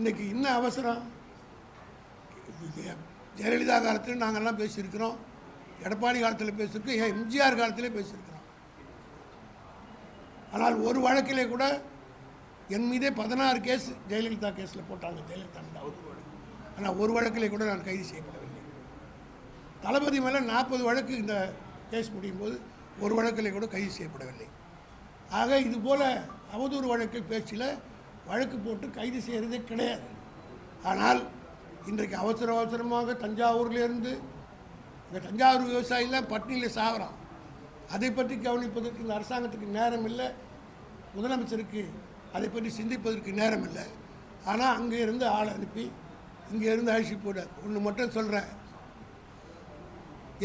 இன்றைக்கி இன்னும் அவசரம். ஜெயலலிதா காலத்தில் நாங்கள்லாம் பேசியிருக்கிறோம், எடப்பாடி காலத்தில் பேசியிருக்கோம், எம்ஜிஆர் காலத்திலே பேசியிருக்கிறோம். ஆனால் ஒரு வழக்கிலே கூட என் மீதே 16 கேஸ் ஜெயலலிதா கேஸில் போட்டாங்க. ஜெயலலிதா அவர்களோடு. ஆனால் ஒரு வழக்கிலே கூட நான் கைது செய்யப்படவில்லை. தளபதி மேலே 40 வழக்கு இந்த கேஸ் முடியும் போது ஒரு வழக்கிலே கூட கைது செய்யப்படவில்லை. ஆக இதுபோல் அவதூறு வழக்கில் பேச்சில் வழக்கு போட்டு கைது செய்கிறதே கிடையாது. ஆனால் இன்றைக்கு அவசரமாக தஞ்சாவூர்லேருந்து இந்த தஞ்சாவூர் விவசாயிலாம் பட்டினியில் சாகிறான். அதை பற்றி கவனிப்பதற்கு இந்த அரசாங்கத்துக்கு நேரம் இல்லை, முதலமைச்சருக்கு அதை பற்றி சிந்திப்பதற்கு நேரம் இல்லை. ஆனால் அங்கே இருந்து ஆளை அனுப்பி இங்கே இருந்து அழிச்சு போட. ஒன்று மட்டும் சொல்கிறேன்,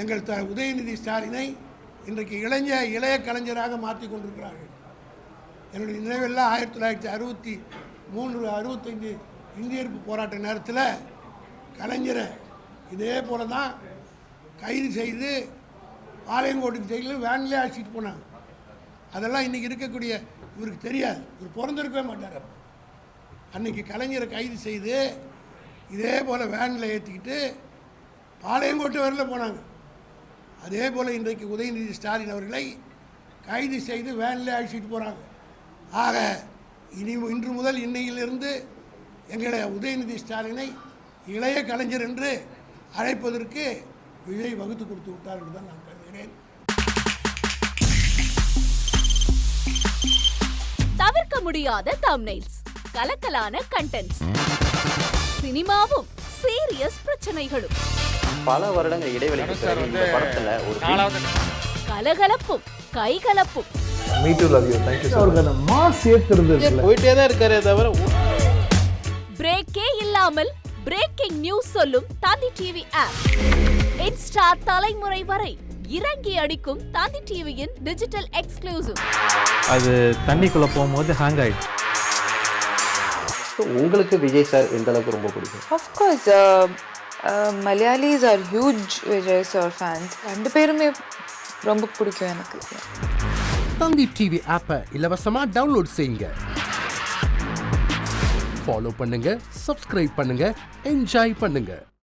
எங்கள் உதயநிதி ஸ்டாலினை இன்றைக்கு இளைய கலைஞராக மாற்றி கொண்டிருக்கிறார்கள். என்னுடைய நினைவெல்லாம் 1963 65 இந்திய எதிர்ப்பு போராட்ட நேரத்தில் கலைஞரை இதே போல தான் கைது செய்து பாளையங்கோட்டுக்கு ஜெயிலில் வேன்லேயே அழைச்சிட்டு போனாங்க. அதெல்லாம் இன்றைக்கி இருக்கக்கூடிய இவருக்கு தெரியாது, இவர் பிறந்திருக்கவே மாட்டார். அன்றைக்கி கலைஞரை கைது செய்து இதே போல் வேனில் ஏற்றிக்கிட்டு பாளையங்கோட்டு வரல போனாங்க. அதே போல் இன்றைக்கு உதயநிதி ஸ்டாலின் அவர்களை கைது செய்து வேனில் அழைச்சிட்டு போகிறாங்க. ஆக இன்று முதல் இன்னையிலிருந்து எங்களுடைய உதயநிதி ஸ்டாலினை இளைய கலைஞர் என்று அழைப்பதற்கு விஜய் வகுத்து கொடுத்து விட்டார் என்று தான் நான் கருதுகிறேன். தவிர்க்க முடியாத தம்ப்நெயில்ஸ், கலக்கலான கண்டென்ட்ஸ், சினிமாவும் சீரியஸ் பிரச்சனைகளும், பல வருடங்கள் இடைவெளிக்கு பிறகு இந்த படத்துல ஒரு கலகலப்பும் கைகலப்பும், Me too, love you. Thank you so much. Mass ஏத்துறது போயிட்டே தான் இருக்காரே தவிர பிரேக்கே இல்லாமல் பிரேக்கிங் நியூஸ் சொல்லும் தந்தி டிவி ஆப். இன்ஸ்டா தலைமுறை வரை இறங்கி அடிக்கும் தந்தி டிவியின் டிஜிட்டல் எக்ஸ்க்ளூசிவ். அது தண்ணிக்குள்ள போகும்போது ஹேங் ஆயிடுச்சு. உங்களுக்கு விஜய் சார் எந்த அளவுக்கு ரொம்ப பிடிக்கும்? Of course, Malayalis are huge Vijay sir fans. ரெண்டு பேருமே ரொம்ப பிடிக்கும் எனக்கு. தந்தி டிவி ஆப்பை இலவசமா டவுன்லோட் செய்யுங்க, ஃபாலோ பண்ணுங்க, சப்ஸ்கிரைப் பண்ணுங்க, என்ஜாய் பண்ணுங்க.